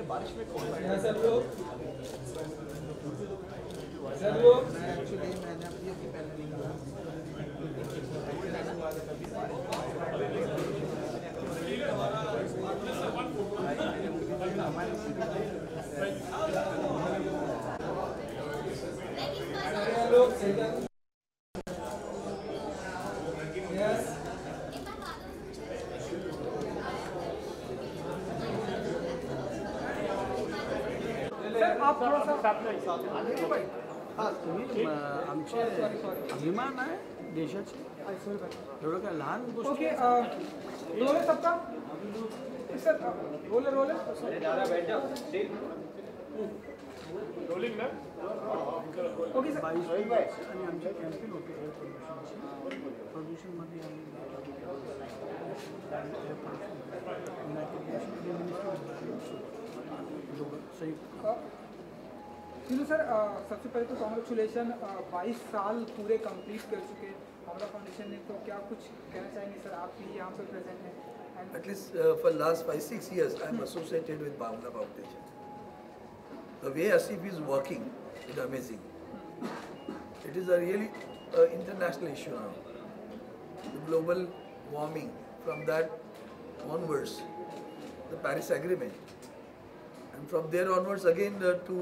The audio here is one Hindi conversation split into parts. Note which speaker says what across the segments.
Speaker 1: बारिश में कौन
Speaker 2: आप थोड़ा सा तुम्ही आमचे अभिमान आहे देशाचे एवढं काय लहान गोष्ट
Speaker 3: ओके रोल सबका सर रोल रोलिंग ना ओके सर
Speaker 2: आणि आमचे कॅम्पेन होते एअर पोल्युशनमध्ये आम्ही
Speaker 3: तीनों सर सबसे पहले तो कॉन्ग्रेचुलेशन 22 साल पूरे कंप्लीट कर चुके हैं भावला फाउंडेशन ने, तो क्या कुछ कहना चाहेंगे सर, आप भी यहाँ पर प्रेजेंट हैं?
Speaker 4: At least for last 5-6 years I am associated with Bhavla Foundation. The way Asif is working is amazing. It is a really international issue now. The global warming, from that onwards, the Paris Agreement, and from there onwards again to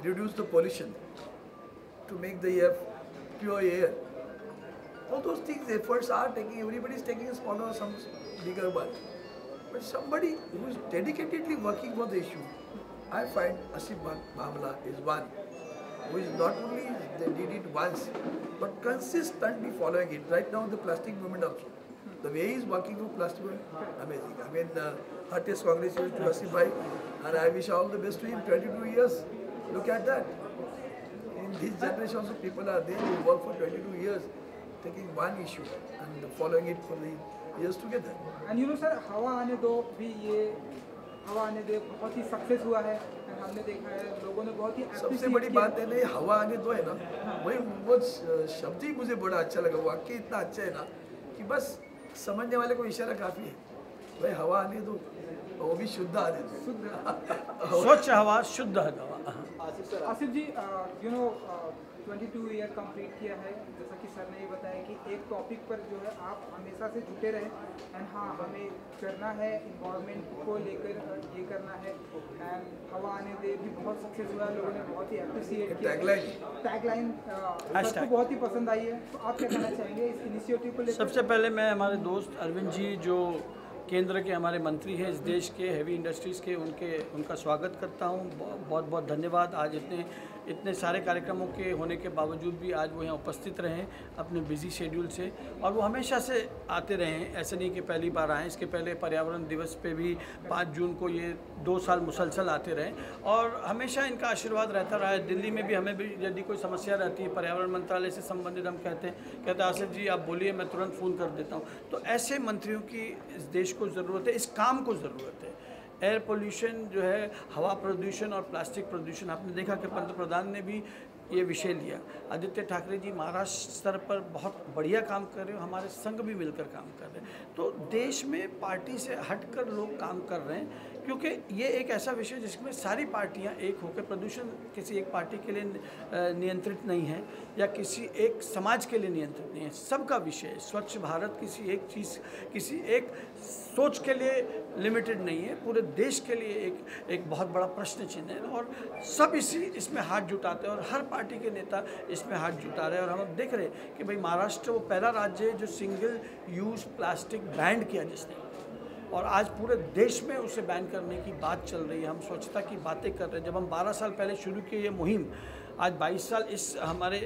Speaker 4: reduce the pollution, to make the air pure air. All those things, efforts are taking, everybody is taking a smaller, some bigger one. But somebody who is dedicatedly working for the issue, I find Asif Bhavla is one who is not only they did it once, but consistently following it. Right now, the plastic movement also. The way he is working for plastic movement, amazing. I mean, heartiest congratulations to Asif Bhai, and I wish all the best to him. 22 years, look at that. In this generation also, people are there who work for 22 years, taking one issue and following it for the years together.
Speaker 3: And you know sir, हवा आने दो भी ये हवा आने दे बहुत ही सक्सेस हुआ है, हमने देखा है लोगों ने बहुत ही
Speaker 4: सबसे बड़ी बात है ना, हवा आने दो है ना, वही वो शब्द ही मुझे बड़ा अच्छा लगा, वाक्य इतना अच्छा है ना कि बस समझने वाले को इशारा काफ़ी है। भाई हवा आने दो, वो भी शुद्ध आने दो,
Speaker 2: स्वच्छ हवा शुद्ध हवा।
Speaker 3: आसिफ जी, यू नो 22 ईयर कंप्लीट किया है, जैसा कि सर ने ये बताया कि एक टॉपिक पर जो है आप हमेशा से जुटे रहे, एंड हाँ हमें करना है, इन्वायरमेंट को लेकर ये करना है, एंड हवा आने दे भी बहुत सक्सेस हुआ है, लोगों ने बहुत ही अप्रिशिएट किया। टैगलाइन सबको बहुत ही पसंद आई है, तो आप क्या कहना चाहेंगे इस इनिशिएटिव को लेकर?
Speaker 2: सबसे पहले मैं हमारे दोस्त अरविंद जी जो केंद्र के हमारे मंत्री हैं इस देश के हैवी इंडस्ट्रीज़ के, उनका स्वागत करता हूं। बहुत बहुत धन्यवाद। आज इतने सारे कार्यक्रमों के होने के बावजूद भी आज वो यहाँ उपस्थित रहे अपने बिजी शेड्यूल से, और वो हमेशा से आते रहे हैं, ऐसे नहीं कि पहली बार आए। इसके पहले पर्यावरण दिवस पे भी 5 जून को ये 2 साल मुसलसल आते रहे, और हमेशा इनका आशीर्वाद रहता रहा है। दिल्ली में भी हमें भी यदि कोई समस्या रहती है पर्यावरण मंत्रालय से संबंधित, हम कहते आसिफ जी आप बोलिए, मैं तुरंत फ़ोन कर देता हूँ। तो ऐसे मंत्रियों की इस देश को ज़रूरत है, इस काम को ज़रूरत है। एयर पोल्यूशन जो है, हवा प्रदूषण और प्लास्टिक प्रदूषण, आपने देखा कि पंतप्रधान ने भी ये विषय लिया। आदित्य ठाकरे जी महाराष्ट्र स्तर पर बहुत बढ़िया काम कर रहे हो, हमारे संघ भी मिलकर काम कर रहे हैं। तो देश में पार्टी से हटकर लोग काम कर रहे हैं, क्योंकि ये एक ऐसा विषय जिसमें सारी पार्टियां एक होकर, प्रदूषण किसी एक पार्टी के लिए नियंत्रित नहीं है या किसी एक समाज के लिए नियंत्रित नहीं है, सबका विषय है। स्वच्छ भारत किसी एक चीज़, किसी एक सोच के लिए लिमिटेड नहीं है, पूरे देश के लिए एक बहुत बड़ा प्रश्न चिन्ह है, और सब इसमें हाथ जुटाते हैं, और हर पार्टी के नेता इसमें हाथ जुटा रहे हैं। और हम देख रहे हैं कि भाई महाराष्ट्र वो पहला राज्य है जो सिंगल यूज़ प्लास्टिक बैन किया जिसने, और आज पूरे देश में उसे बैन करने की बात चल रही है। हम स्वच्छता की बातें कर रहे हैं। जब हम 12 साल पहले शुरू किए ये मुहिम, आज 22 साल इस हमारे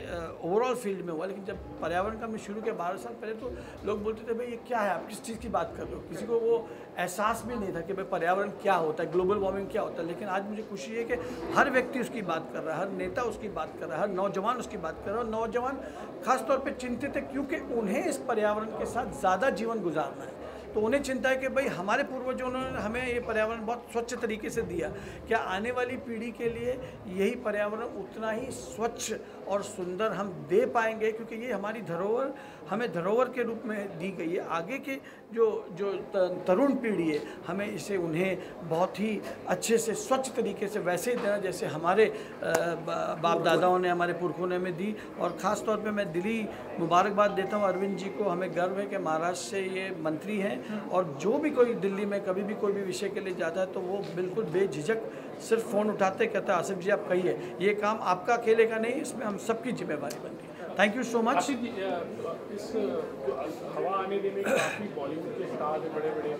Speaker 2: ओवरऑल फील्ड में हुआ, लेकिन जब पर्यावरण का हमने शुरू किया 12 साल पहले तो लोग बोलते थे भाई ये क्या है, आप किस चीज़ की बात कर रहे हो, किसी को वो एहसास भी नहीं था कि भाई पर्यावरण क्या होता है, ग्लोबल वार्मिंग क्या होता है। लेकिन आज मुझे खुशी है कि हर व्यक्ति उसकी बात कर रहा है, हर नेता उसकी बात कर रहा है, हर नौजवान उसकी बात कर रहा है। और नौजवान खासतौर पर चिंतित है क्योंकि उन्हें इस पर्यावरण के साथ ज़्यादा जीवन गुजारना है। तो उन्हें चिंता है कि भाई हमारे पूर्वजों ने हमें ये पर्यावरण बहुत स्वच्छ तरीके से दिया, क्या आने वाली पीढ़ी के लिए यही पर्यावरण उतना ही स्वच्छ और सुंदर हम दे पाएंगे, क्योंकि ये हमारी धरोहर हमें धरोहर के रूप में दी गई है। आगे के जो तरुण पीढ़ी है हमें इसे उन्हें बहुत ही अच्छे से स्वच्छ तरीके से वैसे ही देना जैसे हमारे बाप दादाओं ने, हमारे पुरखों ने हमें दी। और ख़ास तौर पे मैं दिली मुबारकबाद देता हूँ अरविंद जी को। हमें गर्व है कि महाराष्ट्र से ये मंत्री हैं और जो भी कोई दिल्ली में कभी भी कोई भी विषय के लिए जाता है तो वो बिल्कुल बेझिझक सिर्फ फ़ोन उठाते कहता है आसिफ जी आप कहिए, ये काम आपका अकेले का नहीं, इसमें हम सबकी जिम्मेवारी बनती है। Thank you so much.
Speaker 1: Asif ji, इस जो हवा आने देने में काफ़ी बॉलीवुड के स्टार हैं बड़े बड़े,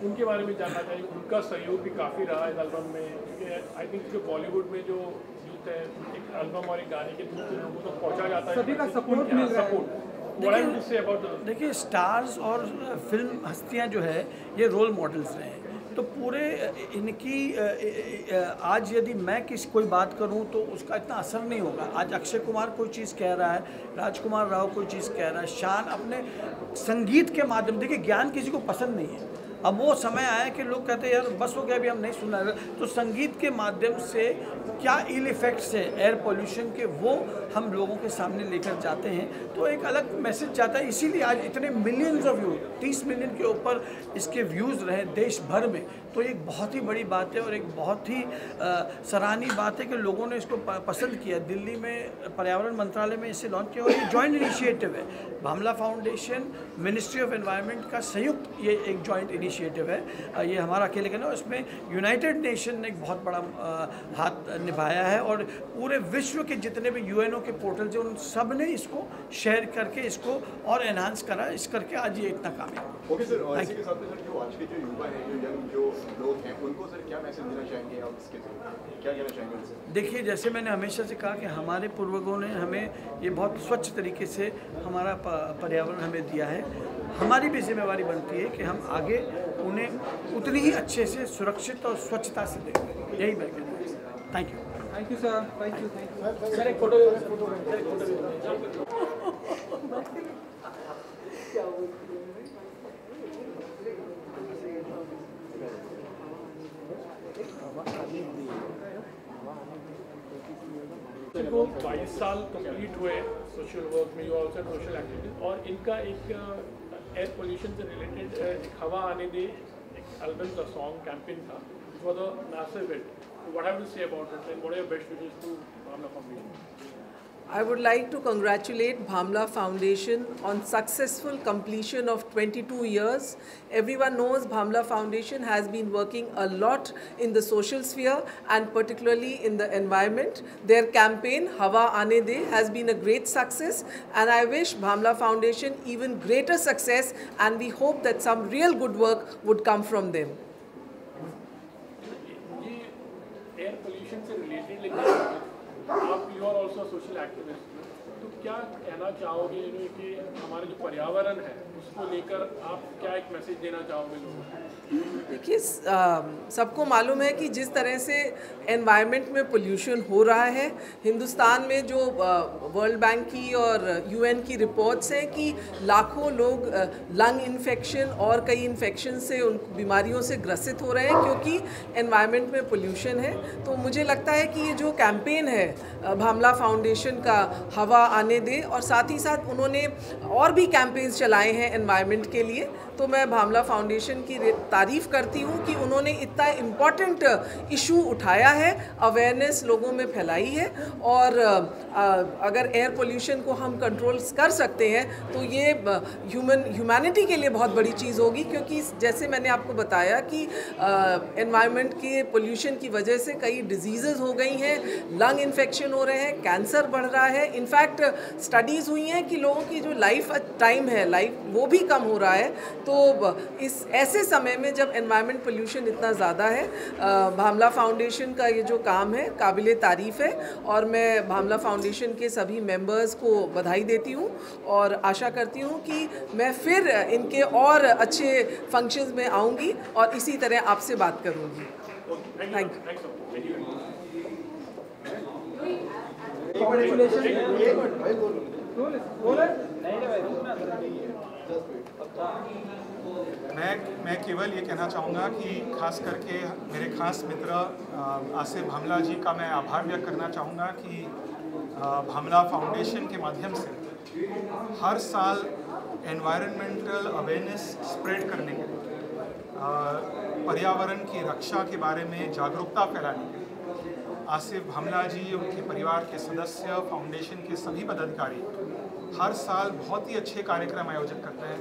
Speaker 1: उनके बारे में जानना चाहिए। उनका सहयोग भी काफ़ी रहा है इस एल्बम में, क्योंकि आई थिंक जो बॉलीवुड में जो यूथ है एक एल्बम और एक गाने के थ्रू से लोगों तक पहुँचा जाता है,
Speaker 3: सभी का सपोर्ट मिल रहा है।
Speaker 2: देखिए स्टार्स और फिल्म हस्तियां जो है ये रोल मॉडल्स रहे हैं, तो पूरे इनकी आज यदि मैं कोई बात करूं तो उसका इतना असर नहीं होगा। आज अक्षय कुमार कोई चीज़ कह रहा है, राजकुमार राव कोई चीज़ कह रहा है, शान अपने संगीत के माध्यम, देखिए ज्ञान किसी को पसंद नहीं है, अब वो समय आया कि लोग कहते हैं यार बस हो गया अभी हम नहीं सुना है, तो संगीत के माध्यम से क्या इल इफ़ेक्ट्स है एयर पोल्यूशन के वो हम लोगों के सामने लेकर जाते हैं, तो एक अलग मैसेज जाता है। इसीलिए आज इतने मिलियंस ऑफ व्यूज, 30 मिलियन के ऊपर इसके व्यूज़ रहे देश भर में, तो एक बहुत ही बड़ी बात है और एक बहुत ही सराहनीय बात है कि लोगों ने इसको पसंद किया। दिल्ली में पर्यावरण मंत्रालय में इसे लॉन्च किया और ये जॉइंट इनिशिएटिव है, Bhamla foundation, ministry of environment का संयुक्त ये एक जॉइंट इनिशिएटिव है। ये हमारा अकेले का नहीं, इसमें यूनाइटेड नेशन ने एक बहुत बड़ा हाथ निभाया है और पूरे विश्व के जितने भी यूएनओ के पोर्टल्स हैं उन सब ने इसको शेयर करके इसको और एनहांस करा, इस करके आज ये इतना कामयाब।
Speaker 5: ओके सर, और इसी के साथ सर जो आज के जो युवा हैं, जो यंग जो लोग हैं, उनको सर क्या मैसेज देना चाहेंगे आप, इसके क्या कहना चाहेंगे उनसे?
Speaker 2: देखिए जैसे मैंने हमेशा से कहा कि हमारे पूर्वजों ने हमें ये बहुत स्वच्छ तरीके से हमारा पर्यावरण हमें दिया है, हमारी भी जिम्मेवारी बनती है कि हम आगे उन्हें उतनी ही अच्छे से सुरक्षित और स्वच्छता से दें। यही मैं कहना हूँ। Thank you.
Speaker 3: Thank you sir, thank you, thank you
Speaker 2: sir. एक फोटो
Speaker 1: को 22 साल कंप्लीट हुए सोशल वर्क में, ऑल्सो सोशल एक्टिविटीज, और इनका एक एयर पोल्यूशन से रिलेटेड एक हवा आने दे एक एल्बम का सॉन्ग कैंपेन था, for the massive hit. What have to say about it and what are your best wishes to Bhamla foundation?
Speaker 6: I would like to congratulate Bhamla Foundation on successful completion of 22 years. Everyone knows Bhamla Foundation has been working a lot in the social sphere and particularly in the environment. Their campaign Hawa Aane De has been a great success, and I wish Bhamla Foundation even greater success, and we hope that some real good work would come from them.
Speaker 1: ये एयर पोल्यूशन से रिलेटेड, लेकिन आप you are also social activist, तो क्या कहना चाहोगे कि हमारे जो पर्यावरण है उसको लेकर आप क्या एक मैसेज देना चाहोगे लोगों को?
Speaker 6: देखिए सबको मालूम है कि जिस तरह से एनवायरनमेंट में पोल्यूशन हो रहा है, हिंदुस्तान में जो वर्ल्ड बैंक की और यूएन की रिपोर्ट्स हैं कि लाखों लोग लंग इन्फेक्शन और कई इन्फेक्शन से उन बीमारियों से ग्रसित हो रहे हैं क्योंकि एनवायरनमेंट में पोल्यूशन है। तो मुझे लगता है कि ये जो कैंपेन है भामला फाउंडेशन का हवा आने दे, और साथ ही साथ उन्होंने और भी कैंपेन्स चलाए हैं एनवायरनमेंट के लिए, तो मैं भामला फाउंडेशन की तारीफ़ करती हूँ कि उन्होंने इतना इम्पॉर्टेंट इशू उठाया है, अवेयरनेस लोगों में फैलाई है, और अगर एयर पोल्यूशन को हम कंट्रोल कर सकते हैं तो ये ह्यूमैनिटी के लिए बहुत बड़ी चीज़ होगी, क्योंकि जैसे मैंने आपको बताया कि एनवायरनमेंट के पोल्यूशन की वजह से कई डिजीज़ हो गई हैं, लंग इन्फेक्शन हो रहे हैं, कैंसर बढ़ रहा है। इनफैक्ट स्टडीज़ हुई हैं कि लोगों की जो लाइफ टाइम है, लाइफ वो भी कम हो रहा है। तो इस ऐसे समय में जब एनवायरनमेंट पोल्यूशन इतना ज़्यादा है, भामला फाउंडेशन का ये जो काम है काबिले तारीफ़ है, और मैं भामला फाउंडेशन के सभी मेंबर्स को बधाई देती हूँ और आशा करती हूँ कि मैं फिर इनके और अच्छे फंक्शंस में आऊँगी और इसी तरह आपसे बात करूँगी। Thank you.
Speaker 7: मैं केवल ये कहना चाहूँगा कि खास करके मेरे खास मित्र आसिफ भामला जी का मैं आभार व्यक्त करना चाहूँगा कि भामला फाउंडेशन के माध्यम से हर साल एनवायरनमेंटल अवेयरनेस स्प्रेड करने के लिए, पर्यावरण की रक्षा के बारे में जागरूकता फैलाने के लिए आसिफ भामला जी, उनके परिवार के सदस्य, फाउंडेशन के सभी पदाधिकारी हर साल बहुत ही अच्छे कार्यक्रम आयोजित करते हैं।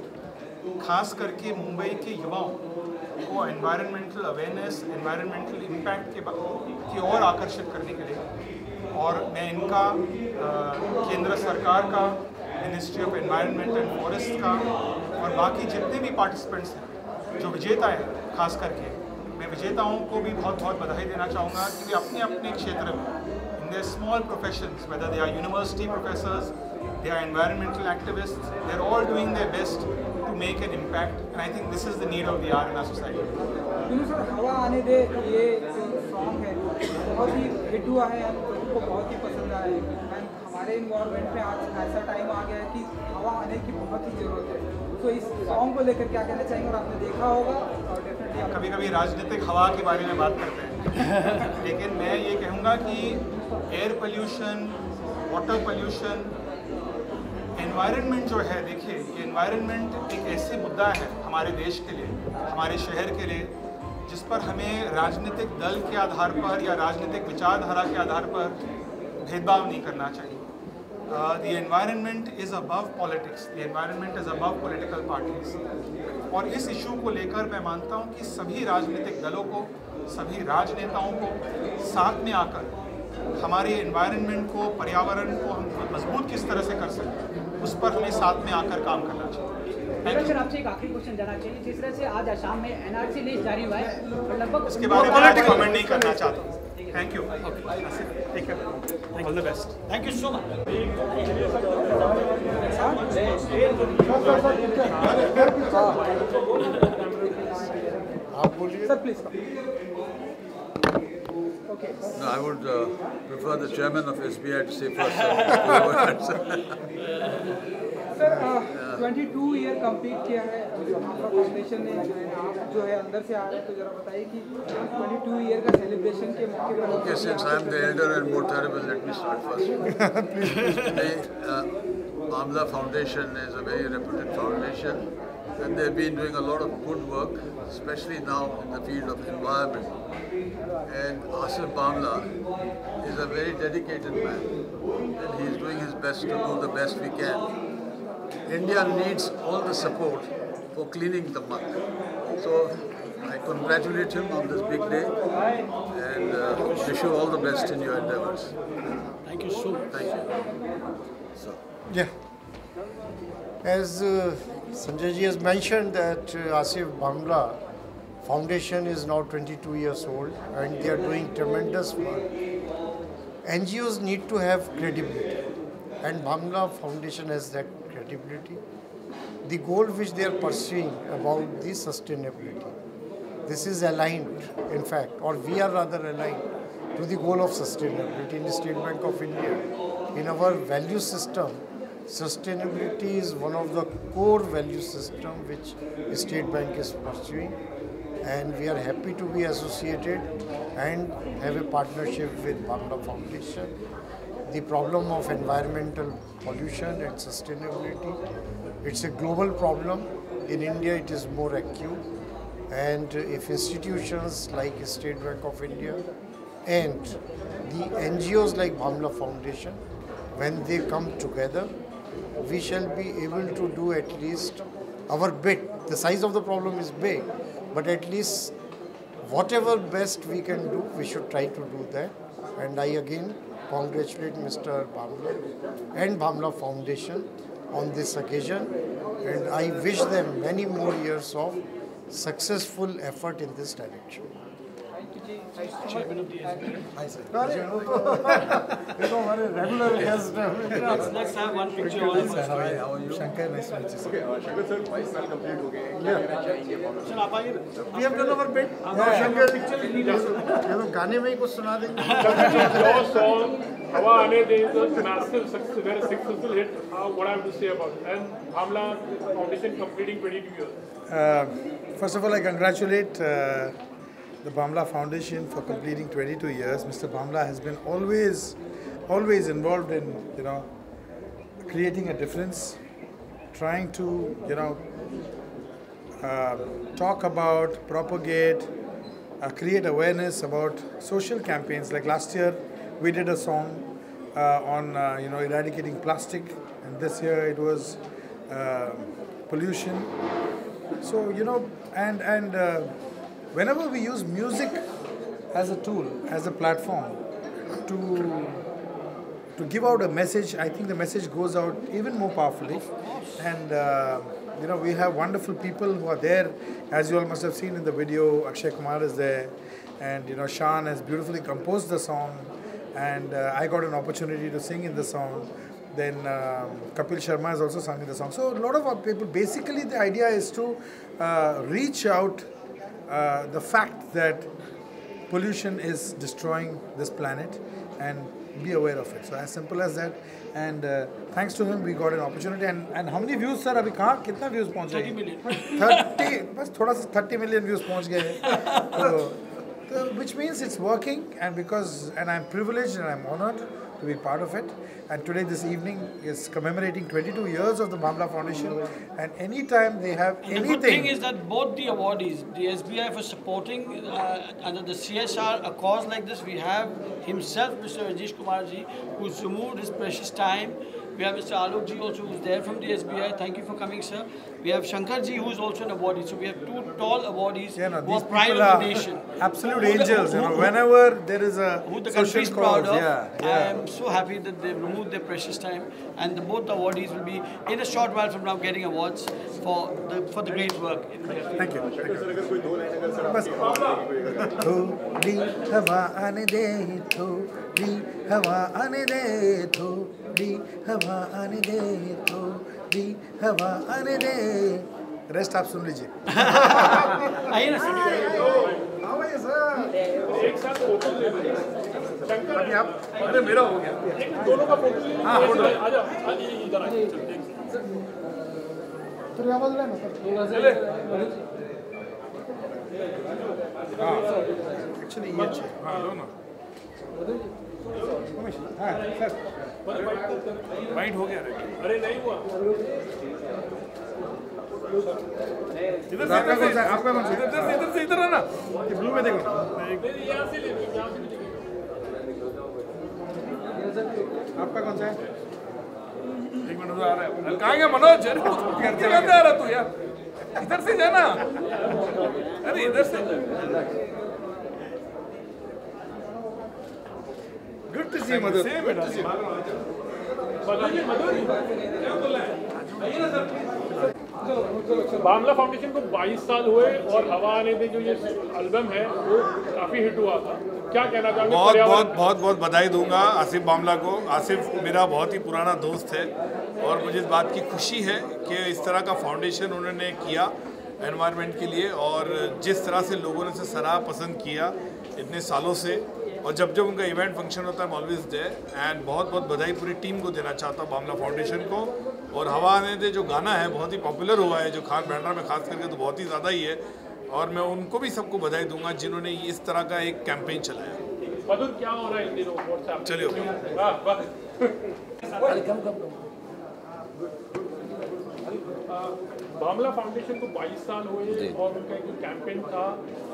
Speaker 7: खास करके मुंबई के युवाओं को एनवायरनमेंटल अवेयरनेस, एनवायरनमेंटल इम्पैक्ट की ओर आकर्षित करने के लिए, और मैं इनका केंद्र सरकार का, ministry of environment and forest का और बाकी जितने भी पार्टिसिपेंट्स हैं जो विजेता हैं, खास करके मैं विजेताओं को भी बहुत बहुत बधाई देना चाहूँगा कि वे अपने अपने क्षेत्र में in their small professions, whether they are university professors, they are environmental activists, they're all doing their best to make an impact, and I think this is the need of the hour in our society.
Speaker 3: Sir, हवा आने दे ये जो सॉन्ग है बहुत ही हिट हुआ है और लोगों को बहुत ही पसंद आया है, एंड हमारे इन्वायरमेंट में आज ऐसा टाइम आ गया है कि हवा आने की बहुत ही ज़रूरत है। तो इस सॉन्ग को लेकर क्या कहना चाहेंगे? और आपने देखा होगा और डेफिनेटली
Speaker 7: कभी कभी राजनीतिक हवा के बारे में बात करते हैं लेकिन मैं ये कहूँगा कि air pollution, water pollution, environment जो है, देखिए ये एनवायरनमेंट एक ऐसे मुद्दा है हमारे देश के लिए, हमारे शहर के लिए, जिस पर हमें राजनीतिक दल के आधार पर या राजनीतिक विचारधारा के आधार पर भेदभाव नहीं करना चाहिए। The environment is above politics, the environment is above political parties. और इस इशू को लेकर मैं मानता हूँ कि सभी राजनीतिक दलों को, सभी राजनेताओं को साथ में आकर हमारे एनवायरनमेंट को, पर्यावरण को हम मजबूत किस तरह से कर सकते हैं, उस पर हमें साथ में आकर काम करना चाहिए।
Speaker 8: सर, आपसे एक आखिरी क्वेश्चन जानना चाहिए। जिस तरह से आज असम में एनआरसी लिस्ट जारी हुआ है और लगभग
Speaker 7: इसके बारे में मैं कमेंट नहीं करना चाहता हूँ। Thank you, take care, all the best, thank you so much.
Speaker 9: आप बोलिए
Speaker 3: sir, please.
Speaker 4: No, I would prefer the chairman of SBI to say first.
Speaker 3: Sir, 22 year complete किया है भामला फाउंडेशन ने, आप जो है अंदर से आ रहे हैं, तो जरा बताइए कि 22 ईयर का सेलिब्रेशन के मौके पर।
Speaker 4: Okay, since I am the elder and more terrible, let me start first. The Bhamla Foundation is a very reputed foundation, and they've been doing a lot of good work, especially now in the field of environment. And Asif Bhamla is a very dedicated man, and he is doing his best to do the best we can. India needs all the support for cleaning the muck. So I congratulate him on this big day and wish you all the best in your endeavors.
Speaker 2: Thank you so much.
Speaker 4: Thank you. So.
Speaker 9: Yeah. As Sanjay ji has mentioned that Asif Bhamla Foundation is now 22 years old and they are doing tremendous work. NGOs need to have credibility and Bhamla Foundation has that credibility. The goal which they are pursuing about the sustainability, this is aligned, in fact, or we are rather aligned to the goal of sustainability in the State Bank of India. In our value system, sustainability is one of the core value system which State Bank is pursuing, and we are happy to be associated and have a partnership with Bhamla Foundation. The problem of environmental pollution and sustainability, it's a global problem. In India it is more acute, and if institutions like State Bank of India and the NGOs like Bhamla Foundation, when they come together, we shall be able to do at least our bit. The size of the problem is big, but at least whatever best we can do, we should try to do that. And I again congratulate Mr. Bhamla and Bhamla Foundation on this occasion, and I wish them many more years of successful effort in this direction.
Speaker 2: Chairman of the SBI.
Speaker 9: Hi sir. Regular guest.
Speaker 2: Let's have one picture. All of us.
Speaker 4: How are you? Shankar, nice to meet you.
Speaker 5: Okay, Shankar sir, 22 साल कंप्लीट हो गए हैं, क्या कहना चाहेंगे फाउंडेशन?
Speaker 2: Sir, आप आइए।
Speaker 9: We have done our bit. Shankar, ये तो गाने में ही कुछ सुना देंगे.
Speaker 1: Your song Hawa Aane De is a massive success, very successful hit. What I have to say about it, and Bhamla Foundation completing 22 years.
Speaker 10: First of all, I congratulate the Bhamla Foundation for completing 22 years. Mr. Bhamla has been always involved in, creating a difference, trying to, talk about, propagate, create awareness about social campaigns. Like last year, we did a song on, eradicating plastic, and this year it was pollution. So, whenever we use music as a tool, as a platform to give out a message, I think the message goes out even more powerfully. And we have wonderful people who are there. As you all must have seen in the video, Akshay Kumar is there, and Shan has beautifully composed the song, and I got an opportunity to sing in the song. Then Kapil Sharma has also sung in the song. So a lot of our people, basically the idea is to reach out the fact that pollution is destroying this planet and be aware of it. So as simple as that. And thanks to him, we got an opportunity. And how many views, sir? अभी कहाँ कितना views पहुँच गए?
Speaker 2: 30 million.
Speaker 10: 30 बस थोड़ा सा 30 million views पहुँच गए. So, which means it's working, and I'm privileged and I'm honored to be part of it. And today, this evening, is commemorating 22 years of the Bhamla Foundation. And anytime they have anything...
Speaker 2: The good thing is that both the awardees, the SBI for supporting under the CSR a cause like this, we have himself, Mr. Rajesh Kumar ji, who's removed his precious time. We have Mr. Alok ji also, who's there from the SBI. Thank you for coming, sir. We have Shankar ji, who's also an awardee. So we have two tall awardees who are pride of the nation.
Speaker 10: Absolute angels. Whenever there is a
Speaker 2: who the
Speaker 10: social
Speaker 2: country is
Speaker 10: cause,
Speaker 2: proud of.
Speaker 10: yeah.
Speaker 2: I am so happy that they've removed their precious time, and both awardees will be in a short while from now getting awards for the great work.
Speaker 10: Thank you.
Speaker 5: Shankar sir, अगर कोई दो लाइन अगर सर
Speaker 10: बस थोड़ी हवा आने दे, थोड़ी हवा आने दे, थोड़ी हवा आने दे, थोड़ी हवा आने दे. रेस्ट आप सुन लीजिए.
Speaker 2: आइए ना
Speaker 1: एक साथ फोटो ले लो. शंकर
Speaker 10: अभी आप अरे मेरा हो गया.
Speaker 1: दोनों का फोटो ले लो.
Speaker 10: हाँ, फोटो.
Speaker 1: आ जाओ इधर आ जाओ.
Speaker 10: तेरी आवाज ले ना. एक्चुअली ये अच्छे. हाँ लो ना. हाँ सर. वाइट हो गया.
Speaker 1: अरे नहीं हुआ.
Speaker 10: आपका कौन सा? आपका कौन सा? इधर है ना. ये ब्लू में देखो.
Speaker 1: यहाँ से ले लो. यहाँ से भी
Speaker 10: आपका कौन सा है?
Speaker 11: एक मिनट आ रहा है. कहाँ गया मनोज? घर से कहाँ आ रहा तू यार? इधर से जाना. अरे इधर से.
Speaker 10: Good to see you, Madhu.
Speaker 11: Same बेटा.
Speaker 1: बामला फाउंडेशन को 22 साल हुए और हवा आने दे जो ये एल्बम है वो काफ़ी हिट हुआ था. क्या कहना चाहोगे?
Speaker 11: बहुत बधाई दूंगा आसिफ बामला को. आसिफ मेरा बहुत ही पुराना दोस्त है और मुझे इस बात की खुशी है कि इस तरह का फाउंडेशन उन्होंने किया एनवायरनमेंट के लिए, और जिस तरह से लोगों ने इसे सराहा पसंद किया इतने सालों से, और जब जब उनका इवेंट फंक्शन होता है ऑलवेज देयर. एंड बहुत बधाई पूरी टीम को देना चाहता हूँ, बामला फाउंडेशन को. और हवा आने दे जो गाना है बहुत ही पॉपुलर हुआ है, जो खान बैंड्रा में खास करके तो बहुत ही ज़्यादा ही है, और मैं उनको भी सबको बधाई दूंगा जिन्होंने इस तरह का एक कैंपेन चलाया.
Speaker 1: मधुर क्या हो रहा है इन दिनों व्हाट्सएप?
Speaker 11: चलिए.
Speaker 1: बामला फाउंडेशन को 22 साल हुए और उनका एक कैंपेन था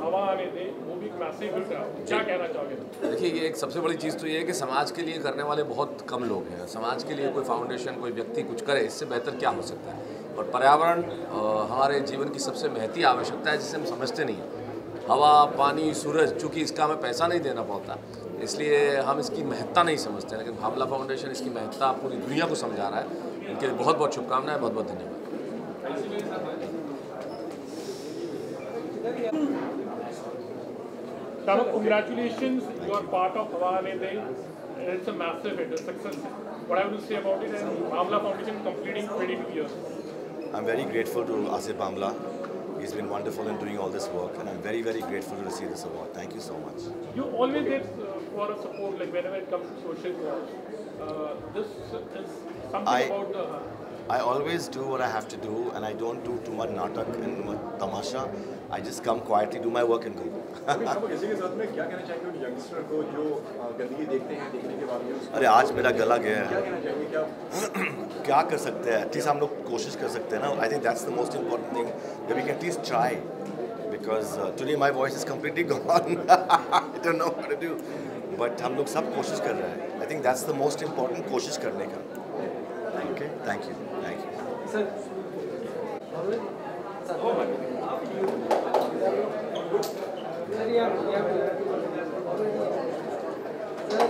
Speaker 1: हवा आने दे, वो भी मैसिव हिट रहा. क्या कहना चाहोगे?
Speaker 12: देखिए, ये एक सबसे बड़ी चीज़ तो ये है कि समाज के लिए करने वाले बहुत कम लोग हैं. समाज के लिए कोई फाउंडेशन, कोई व्यक्ति कुछ करे, इससे बेहतर क्या हो सकता है. और पर्यावरण हमारे जीवन की सबसे महती आवश्यकता है जिसे हम समझते नहीं हैं. हवा, पानी, सूरज, चूँकि इसका हमें पैसा नहीं देना पड़ता, इसलिए हम इसकी महत्ता नहीं समझते, लेकिन भावला फाउंडेशन इसकी महत्ता पूरी दुनिया को समझा रहा है। इनके लिए बहुत बहुत शुभकामनाएं, बहुत बहुत धन्यवाद।
Speaker 1: Shama, congratulations, you are part of Hawa Aane De. It's a massive hit, a success. What I will say about it is Bhamla Foundation completing 22 years.
Speaker 13: I'm very grateful to Asif Bhamla. He's been wonderful in doing all this work, and I'm very, very grateful to receive this award. Thank you so much.
Speaker 1: You always get for a support, like whenever it comes to social cause. This is something about the...
Speaker 13: I always do what I have to do, and I don't do too much natak and tamasha. I just come quietly, do my work and go.
Speaker 5: इसी के साथ में क्या कहना चाहेंगे उन यंगस्टर को जो गंदगी देखते हैं, देखने के बाद में
Speaker 13: अरे आज मेरा गला गया है,
Speaker 5: क्या कहना चाहेंगे,
Speaker 13: क्या कर सकते हैं? एटलीस्ट हम लोग कोशिश कर सकते हैं ना. I think that's the most important thing that we can at least try, because today my voice is completely gone. I don't know what to do, but हम लोग सब कोशिश कर रहे हैं. I think that's the most important, कोशिश करने का. Okay, thank you.
Speaker 3: सर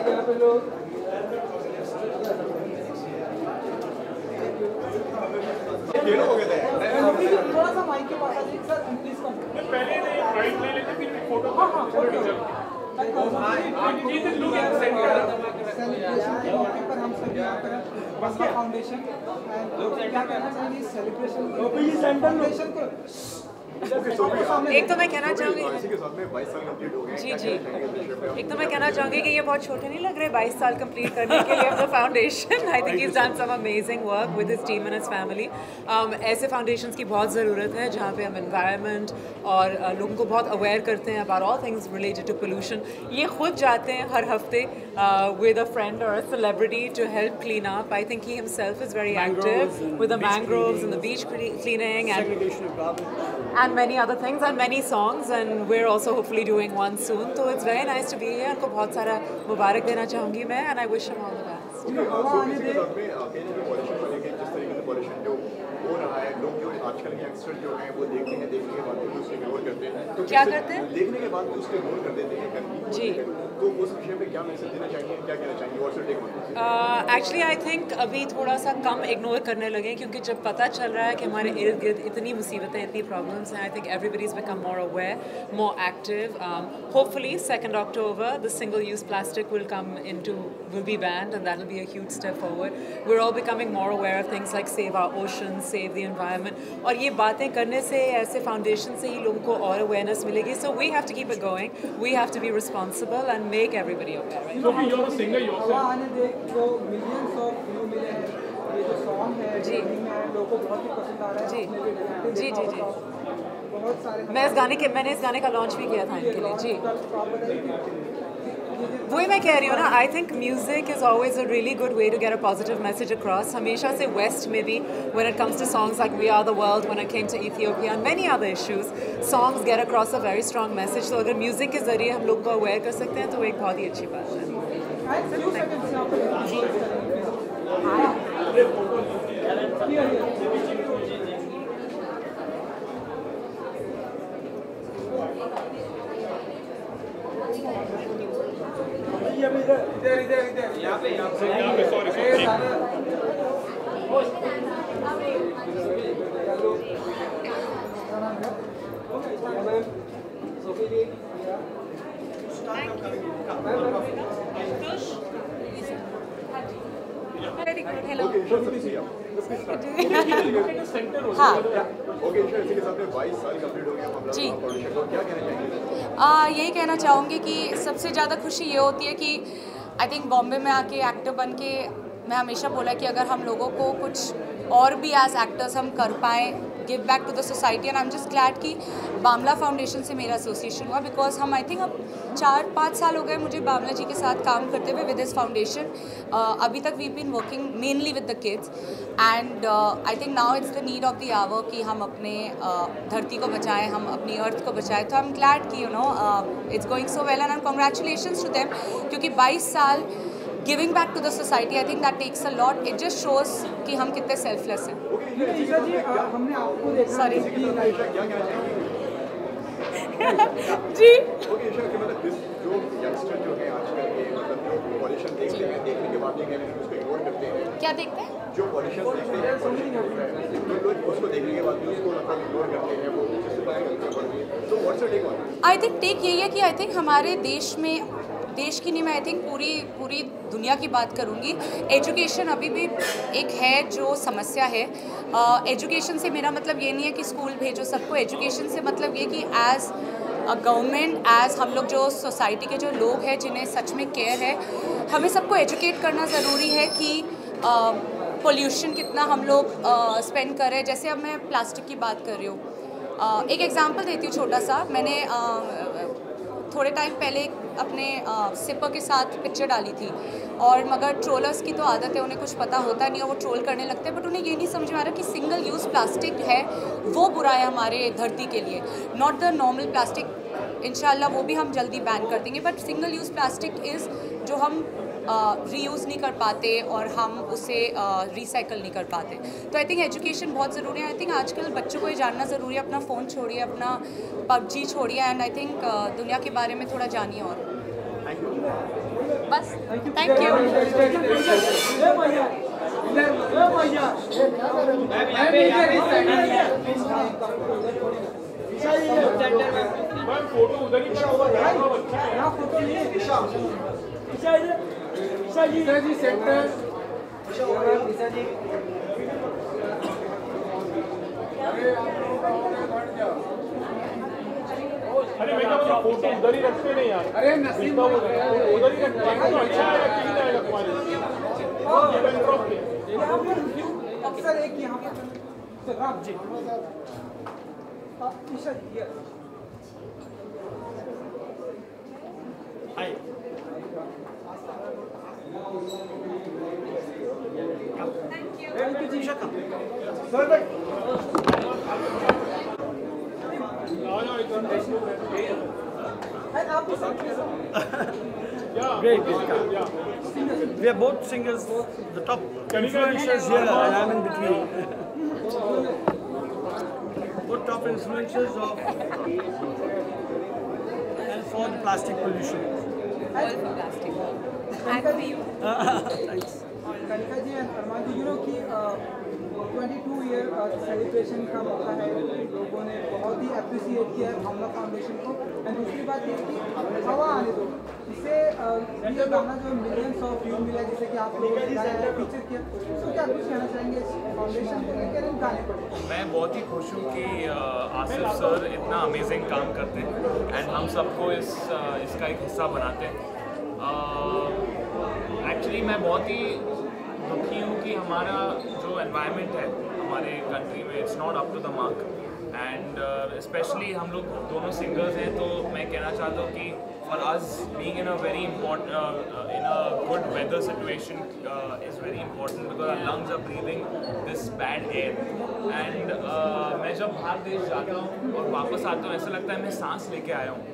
Speaker 3: यहाँ पे लोग थोड़ा सा माइक के पास आ जाइए सर, प्लीज कम।
Speaker 1: पहले राइट ले लेते फिर फोटो। हाँ
Speaker 3: पर हम सभी यहाँ पर भावला फाउंडेशन क्या कहना चाहिए सेलिब्रेशन फाउंडेशन को?
Speaker 14: एक तो मैं कहना चाहूँगी जी जी, एक तो मैं कहना चाहूँगी कि ये बहुत छोटे नहीं लग रहे 22 साल कंप्लीट करने के लिए अपना foundation. I think is done some amazing work with his team and his family. ऐसे फाउंडेशंस की बहुत ज़रूरत है जहाँ पे हम एनवायरनमेंट और लोगों को बहुत अवेयर करते हैं about all things related to pollution. ये खुद जाते हैं हर हफ्ते with a friend or a celebrity to help clean up. I think he himself is very active with the mangroves and the beach cleaning and many other things and many songs, and we're also hopefully doing one soon. So it's very nice to be here. उनको बहुत सारा मुबारक देना चाहूँगी मैं, and I wish him all the best.
Speaker 5: आजकल के यंगस्टर जो हैं वो देखते हैं, देखने के बाद भी उसको इग्नोर करते हैं। तो
Speaker 14: क्या करते हैं?
Speaker 5: देखने के बाद भी उसको इग्नोर कर देते हैं
Speaker 14: जी।
Speaker 5: तो उस विषय पे क्या मैसेज देना चाहिए, क्या कहना चाहिए? What's your take on this?
Speaker 14: Actually I think अभी थोड़ा सा कम इग्नोर करने लगे, क्योंकि जब पता चल रहा है कि हमारे इर्द गिर्द इतनी मुसीबतें, इतनी प्रॉब्लम्स हैं, I think everybody is become more aware, more active. Hopefully 2nd October the single use plastic will be banned, and that will be a huge step forward. We're all becoming more aware of things like save our oceans, save the environment, और ये बातें करने से ऐसे फाउंडेशन से ही लोगों को और अवेयरनेस मिलेगी. So we have to keep it going, we have to be responsible and make everybody aware. Right?
Speaker 1: So you're a singer yourself.
Speaker 3: आने दे जो millions of view मिले हैं, ये जो song है
Speaker 14: जी,
Speaker 3: लोगों को बहुत ही पसंद आ रहा है.
Speaker 14: जी जी जी,
Speaker 3: बहुत सारे
Speaker 14: मैंने इस गाने का लॉन्च भी किया था इनके लिए जी. वही मैं कह रही हूँ ना, I think music is always a really good way to get a positive message across. हमेशा से वेस्ट में भी when it comes to songs like we are the world, when it came to Ethiopia and many other issues, songs get across a very strong message. तो अगर म्यूजिक के जरिए हम लोग को अवेयर कर सकते हैं तो वो एक बहुत ही अच्छी बात है.
Speaker 3: इधर यहाँ पे सॉरी
Speaker 14: वेरी गुड. हेलो.
Speaker 5: हाँ इसी के साथ में 22 साल कंप्लीट हो गया
Speaker 14: जी.
Speaker 5: क्या कहना चाहेंगे?
Speaker 14: यही कहना चाहूँगी कि सबसे ज़्यादा खुशी ये होती है कि आई थिंक बॉम्बे में आके एक्टर बन के मैं हमेशा बोला कि अगर हम लोगों को कुछ और भी एज एक्टर्स हम कर पाएँ, give back to the society, and I am just glad कि बामला फाउंडेशन से मेरा एसोसिएशन हुआ, बिकॉज हम आई थिंक अब 4-5 साल हो गए मुझे बामला जी के साथ काम करते हुए विद दिस फाउंडेशन. अभी तक we been working mainly with the kids, and I think now it's the need of the hour कि हम अपने धरती को बचाएं, हम अपनी अर्थ को बचाएं. तो आई एम ग्लैड कि you know it's going so well, and congratulations to them, क्योंकि 22 साल giving back to the society, I think that takes a lot. It just shows कि हम कितने सेल्फलेस हैं.
Speaker 3: हमने आपको देखा
Speaker 14: सॉरी जी
Speaker 5: ओके ईशा, कि मतलब जो यंगस्टर जो है आजकल के, मतलब जो पॉल्यूशन देखते हैं, देखने के बाद ये कहते हैं उसको इग्नोर करते हैं।
Speaker 14: क्या देखते हैं?
Speaker 5: जो पॉल्यूशन देखते हैं, पॉल्यूशन होता है, तो लोग उसको देखने के बाद भी उसको मतलब इग्नोर करते हैं, वो जस्टिफाई करते हैं। तो what's your take on this?
Speaker 14: I think take यही है कि आई थिंक हमारे देश में, देश की नहीं, मैं आई थिंक पूरी दुनिया की बात करूँगी, एजुकेशन अभी भी एक है जो समस्या है। एजुकेशन से मेरा मतलब ये नहीं है कि स्कूल भेजो सबको, एजुकेशन से मतलब ये कि एज़ गवर्नमेंट, एज़ हम लोग जो सोसाइटी के जो लोग हैं जिन्हें सच में केयर है, हमें सबको एजुकेट करना ज़रूरी है कि पोल्यूशन कितना हम लोग स्पेंड कर रहे हैं। जैसे अब मैं प्लास्टिक की बात कर रही हूँ, एक एग्जांपल देती हूँ छोटा सा। मैंने थोड़े टाइम पहले अपने सिपर के साथ पिक्चर डाली थी, और मगर ट्रोलर्स की तो आदत है, उन्हें कुछ पता होता नहीं और वो ट्रोल करने लगते हैं, बट उन्हें ये नहीं समझ में आ रहा कि सिंगल यूज़ प्लास्टिक है वो बुरा है हमारे धरती के लिए, नॉट द नॉर्मल प्लास्टिक। इंशाल्लाह वो भी हम जल्दी बैन कर देंगे, but single use plastic is जो हम रीयूज़ नहीं कर पाते और हम उसे रिसाइकल नहीं कर पाते। तो आई थिंक एजुकेशन बहुत ज़रूरी है। आई थिंक आजकल बच्चों को ये जानना ज़रूरी है, अपना फ़ोन छोड़िए, अपना PUBG छोड़िए, एंड आई थिंक दुनिया के बारे में थोड़ा जानिए। और बस थैंक यू।
Speaker 1: फोटो उधर ही जी सेंटर अरे मैं क्या फोटो उधर ही रखते नहीं यार। अरे नसीब उधर ही रखते हैं तो अच्छा आएगा कि नहीं आएगा तुम्हारे।
Speaker 3: सर एक यहाँ पर राम जी ईशा जी
Speaker 2: हाय थैंक यू जी शक्ल Great. We are both singers, the top influencers here, and I'm in between. Both top influencers of and for the plastic pollution.
Speaker 14: All for plastic. And for you.
Speaker 2: Thanks.
Speaker 3: Kanika ji and Arman ji, you know कि 22 ईयर सेलिब्रेशन का मौका है, लोगों ने बहुत ही अप्रिशिएट किया है भावना फाउंडेशन को। एंड दूसरी बात ये कि हवा आने दो, इससे ये गाना जो मिलियंस ऑफ व्यू मिला, जैसे कि आप लोगों ने गाया फीचर किया, तो क्या कुछ कहना चाहेंगे फाउंडेशन को लेकर इन गाने पर?
Speaker 15: मैं बहुत ही खुश हूँ कि आसिफ सर इतना अमेजिंग काम करते हैं एंड हम सबको इसका एक हिस्सा बनाते हैं। एक्चुअली मैं बहुत ही दुखी हूँ कि हमारा जो एनवायरनमेंट है हमारे कंट्री में it's not up to the mark, and specially हम लोग दोनों सिंगर्स हैं, तो मैं कहना चाहता हूँ कि for us being in a very important in a good weather situation is very important because our lungs are breathing this bad air. And मैं जब बाहर देश जाता हूँ और वापस आता हूँ, ऐसा लगता है मैं सांस लेके आया हूँ।